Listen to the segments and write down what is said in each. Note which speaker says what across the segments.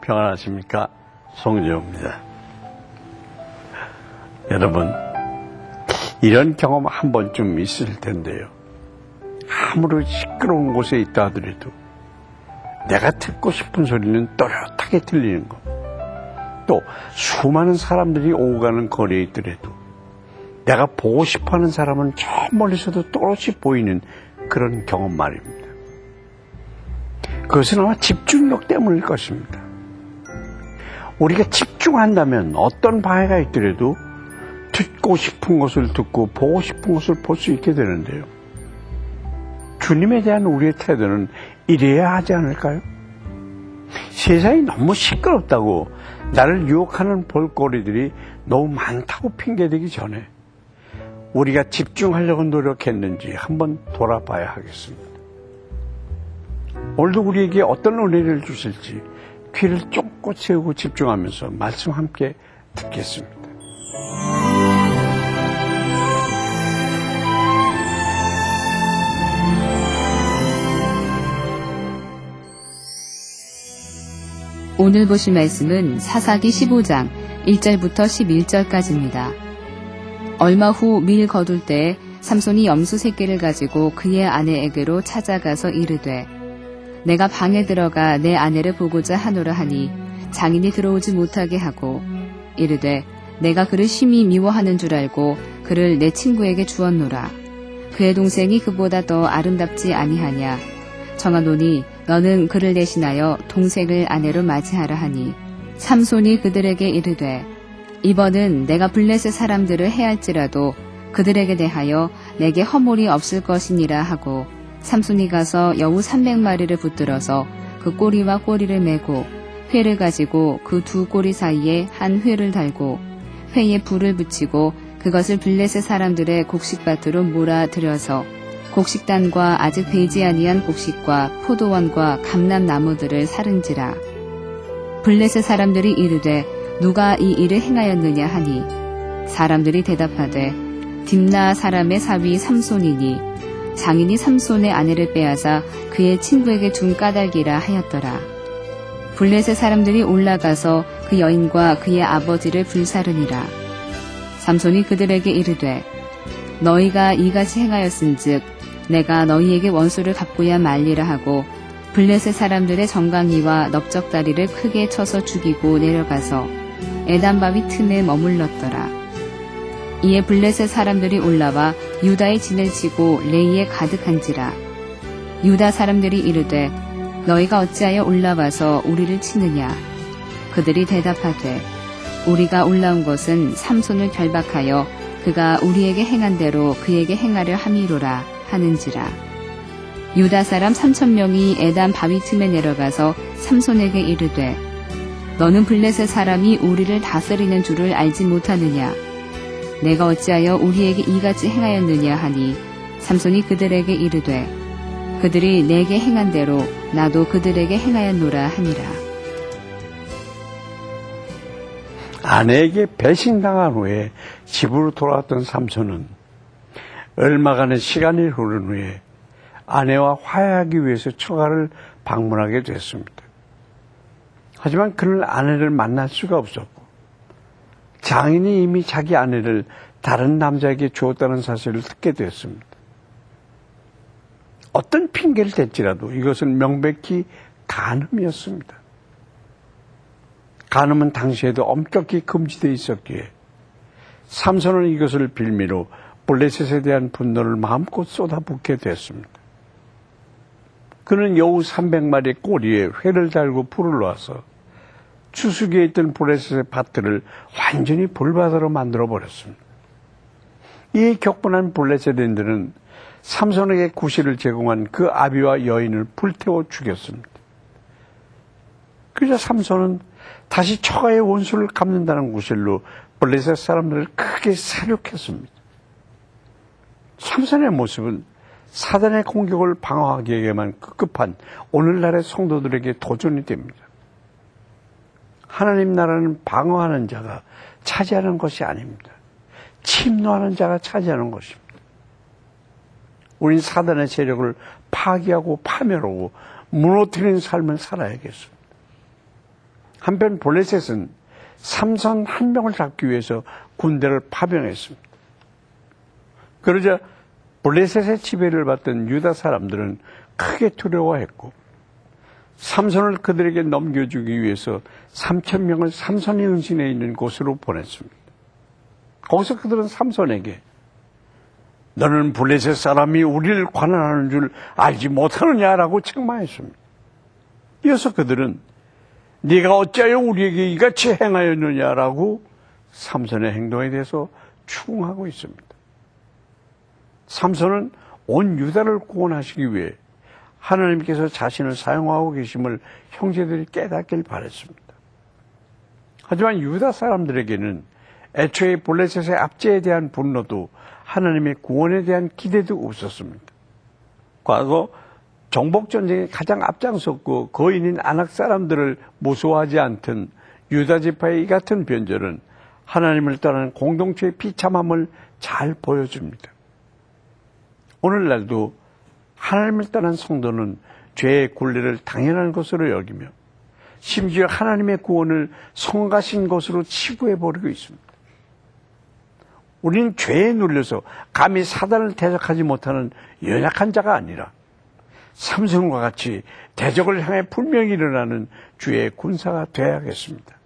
Speaker 1: 평안하십니까? 송재호입니다. 여러분, 이런 경험 한 번쯤 있을 텐데요. 아무리 시끄러운 곳에 있다 하더라도 내가 듣고 싶은 소리는 또렷하게 들리는 것. 또 수많은 사람들이 오고 가는 거리에 있더라도 내가 보고 싶어하는 사람은 저 멀리서도 또렷이 보이는 그런 경험 말입니다. 그것은 아마 집중력 때문일 것입니다. 우리가 집중한다면 어떤 방해가 있더라도 듣고 싶은 것을 듣고 보고 싶은 것을 볼 수 있게 되는데요. 주님에 대한 우리의 태도는 이래야 하지 않을까요? 세상이 너무 시끄럽다고 나를 유혹하는 볼거리들이 너무 많다고 핑계대기 전에 우리가 집중하려고 노력했는지 한번 돌아봐야 하겠습니다. 오늘도 우리에게 어떤 은혜를 주실지 귀를 쫑긋 세우고 집중하면서 말씀 함께 듣겠습니다.
Speaker 2: 오늘 보실 말씀은 사사기 15장 1절부터 11절까지입니다. 얼마 후 밀 거둘 때에 삼손이 염소 새끼를 가지고 그의 아내에게로 찾아가서 이르되 내가 방에 들어가 내 아내를 보고자 하노라 하니 장인이 들어오지 못하게 하고 이르되 내가 그를 심히 미워하는 줄 알고 그를 내 친구에게 주었노라. 그의 동생이 그보다 더 아름답지 아니하냐. 정하노니 너는 그를 대신하여 동생을 아내로 맞이하라 하니 삼손이 그들에게 이르되 이번은 내가 블레셋 사람들을 해할지라도 그들에게 대하여 내게 허물이 없을 것이니라 하고 삼손이 가서 여우 300마리를 붙들어서 그 꼬리와 꼬리를 메고 회를 가지고 그 두 꼬리 사이에 한 회를 달고 회에 불을 붙이고 그것을 블레셋 사람들의 곡식밭으로 몰아들여서 곡식단과 아직 배지 아니한 곡식과 포도원과 감람나무들을 사른지라. 블레셋 사람들이 이르되 누가 이 일을 행하였느냐 하니 사람들이 대답하되 딥나 사람의 사위 삼손이니 장인이 삼손의 아내를 빼앗아 그의 친구에게 준 까닭이라 하였더라. 블레셋 사람들이 올라가서 그 여인과 그의 아버지를 불사르니라. 삼손이 그들에게 이르되 너희가 이같이 행하였은즉 내가 너희에게 원수를 갚고야 말리라 하고 블레셋 사람들의 정강이와 넓적다리를 크게 쳐서 죽이고 내려가서 에단 바위 틈에 머물렀더라. 이에 블레셋 사람들이 올라와 유다의 진을 치고 레이에 가득한지라. 유다 사람들이 이르되 너희가 어찌하여 올라와서 우리를 치느냐. 그들이 대답하되 우리가 올라온 것은 삼손을 결박하여 그가 우리에게 행한 대로 그에게 행하려 함이로라 하는지라. 유다 사람 3,000명이 에단 바위 틈에 내려가서 삼손에게 이르되 너는 블레셋 사람이 우리를 다스리는 줄을 알지 못하느냐. 내가 어찌하여 우리에게 이같이 행하였느냐 하니 삼손이 그들에게 이르되 그들이 내게 행한 대로 나도 그들에게 행하였노라 하니라.
Speaker 1: 아내에게 배신당한 후에 집으로 돌아왔던 삼손은 얼마간의 시간이 흐른 후에 아내와 화해하기 위해서 처가를 방문하게 됐습니다. 하지만 그는 아내를 만날 수가 없었고 장인이 이미 자기 아내를 다른 남자에게 주었다는 사실을 듣게 되었습니다. 어떤 핑계를 댈지라도 이것은 명백히 간음이었습니다. 간음은 당시에도 엄격히 금지되어 있었기에 삼손은 이것을 빌미로 블레셋에 대한 분노를 마음껏 쏟아붓게 됐습니다. 그는 여우 300마리의 꼬리에 회를 달고 불을 놓아서 추수기에 있던 블레셋의 밭들을 완전히 불바다로 만들어버렸습니다. 이에 격분한 블레셋인들은 삼손에게 구실을 제공한 그 아비와 여인을 불태워 죽였습니다. 그러자 삼손은 다시 처가의 원수를 갚는다는 구실로 블레셋 사람들을 크게 사륙했습니다. 삼손의 모습은 사단의 공격을 방어하기에만 급급한 오늘날의 성도들에게 도전이 됩니다. 하나님 나라는 방어하는 자가 차지하는 것이 아닙니다. 침노하는 자가 차지하는 것입니다. 우린 사단의 세력을 파괴하고 파멸하고 무너뜨리는 삶을 살아야겠습니다. 한편 블레셋은 삼손 한 명을 잡기 위해서 군대를 파병했습니다. 그러자 블레셋의 지배를 받던 유다 사람들은 크게 두려워했고 삼손을 그들에게 넘겨주기 위해서 3,000명을 삼손이 은신해 있는 곳으로 보냈습니다. 거기서 그들은 삼손에게 너는 블레셋 사람이 우리를 관할하는 줄 알지 못하느냐라고 책망했습니다. 이어서 그들은 네가 어찌하여 우리에게 이같이 행하였느냐라고 삼손의 행동에 대해서 추궁하고 있습니다. 삼손은 온 유다를 구원하시기 위해 하나님께서 자신을 사용하고 계심을 형제들이 깨닫길 바랬습니다. 하지만 유다 사람들에게는 애초에 블레셋의 압제에 대한 분노도 하나님의 구원에 대한 기대도 없었습니다. 과거 정복전쟁에 가장 앞장섰고 거인인 아낙 사람들을 무서워하지 않던 유다 지파의 이 같은 변절은 하나님을 떠난 공동체의 비참함을 잘 보여줍니다. 오늘날도 하나님을 떠난 성도는 죄의 굴레를 당연한 것으로 여기며 심지어 하나님의 구원을 성가신 것으로 치부해버리고 있습니다. 우리는 죄에 눌려서 감히 사단을 대적하지 못하는 연약한 자가 아니라 삼손과 같이 대적을 향해 분명히 일어나는 주의 군사가 되어야겠습니다.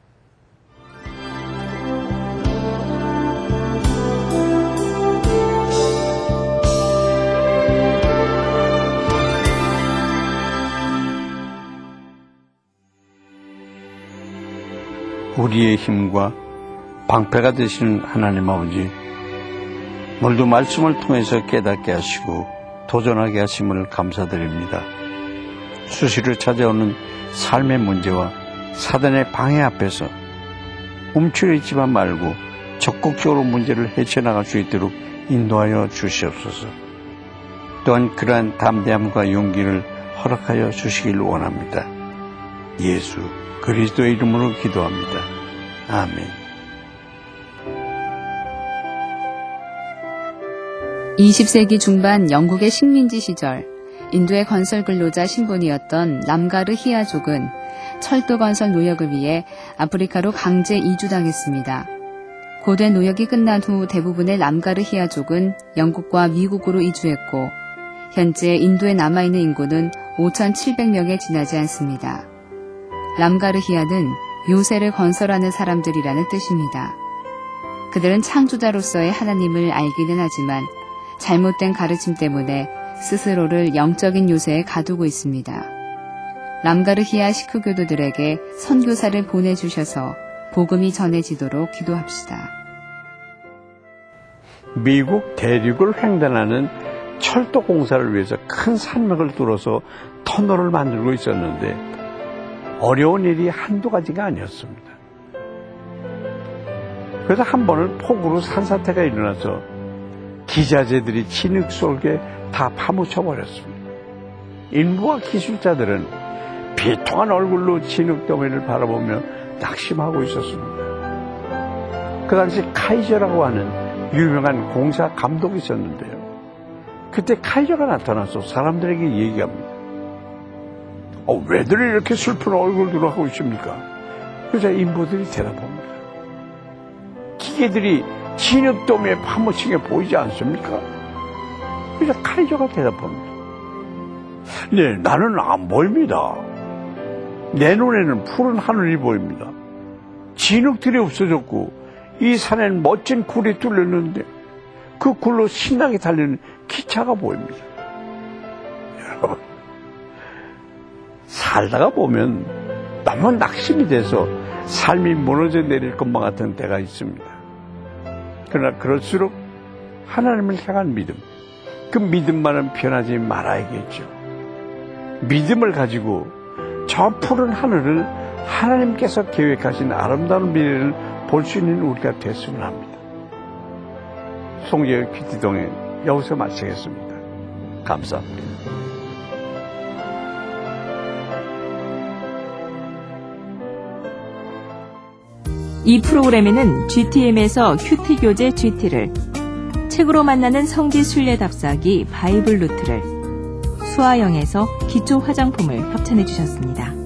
Speaker 1: 우리의 힘과 방패가 되시는 하나님 아버지, 오늘도 말씀을 통해서 깨닫게 하시고 도전하게 하심을 감사드립니다. 수시로 찾아오는 삶의 문제와 사단의 방해 앞에서 움츠러있지만 말고 적극적으로 문제를 헤쳐나갈 수 있도록 인도하여 주시옵소서. 또한 그러한 담대함과 용기를 허락하여 주시길 원합니다. 예수 그리스도의 이름으로 기도합니다. 아멘.
Speaker 2: 20세기 중반 영국의 식민지 시절 인도의 건설 근로자 신분이었던 람가르 히아족은 철도 건설 노역을 위해 아프리카로 강제 이주당했습니다. 고대 노역이 끝난 후 대부분의 람가르 히아족은 영국과 미국으로 이주했고 현재 인도에 남아있는 인구는 5,700명에 지나지 않습니다. 람가르 히아는 요새를 건설하는 사람들이라는 뜻입니다. 그들은 창조자로서의 하나님을 알기는 하지만 잘못된 가르침 때문에 스스로를 영적인 요새에 가두고 있습니다. 람가르 히아 시크교도들에게 선교사를 보내주셔서 복음이 전해지도록 기도합시다.
Speaker 1: 미국 대륙을 횡단하는 철도 공사를 위해서 큰 산맥을 뚫어서 터널을 만들고 있었는데 어려운 일이 한두 가지가 아니었습니다. 그래서 한 번은 폭우로 산사태가 일어나서 기자재들이 진흙 속에 다 파묻혀버렸습니다. 인부와 기술자들은 비통한 얼굴로 진흙더미를 바라보며 낙심하고 있었습니다. 그 당시 카이저라고 하는 유명한 공사 감독이 있었는데요. 그때 카이저가 나타나서 사람들에게 얘기합니다. 왜들 이렇게 슬픈 얼굴들로 하고 있습니까? 그래서 인부들이 대답합니다. 기계들이 진흙더미에 파묻힌 게 보이지 않습니까? 그래서 카이저가 대답합니다. 네, 나는 안 보입니다. 내 눈에는 푸른 하늘이 보입니다. 진흙들이 없어졌고 이 산엔 멋진 굴이 뚫렸는데 그 굴로 신나게 달리는 기차가 보입니다. 여러분, 살다가 보면 너무 낙심이 돼서 삶이 무너져 내릴 것만 같은 때가 있습니다. 그러나 그럴수록 하나님을 향한 믿음, 그 믿음만은 변하지 말아야겠죠. 믿음을 가지고 저 푸른 하늘을 하나님께서 계획하신 아름다운 미래를 볼 수 있는 우리가 됐으면 합니다. 송재의 퀴티동에 여기서 마치겠습니다. 감사합니다.
Speaker 3: 이 프로그램에는 GTM에서 큐티 교재 GT를, 책으로 만나는 성지 순례 답사기 바이블 루트를, 수아영에서 기초 화장품을 협찬해 주셨습니다.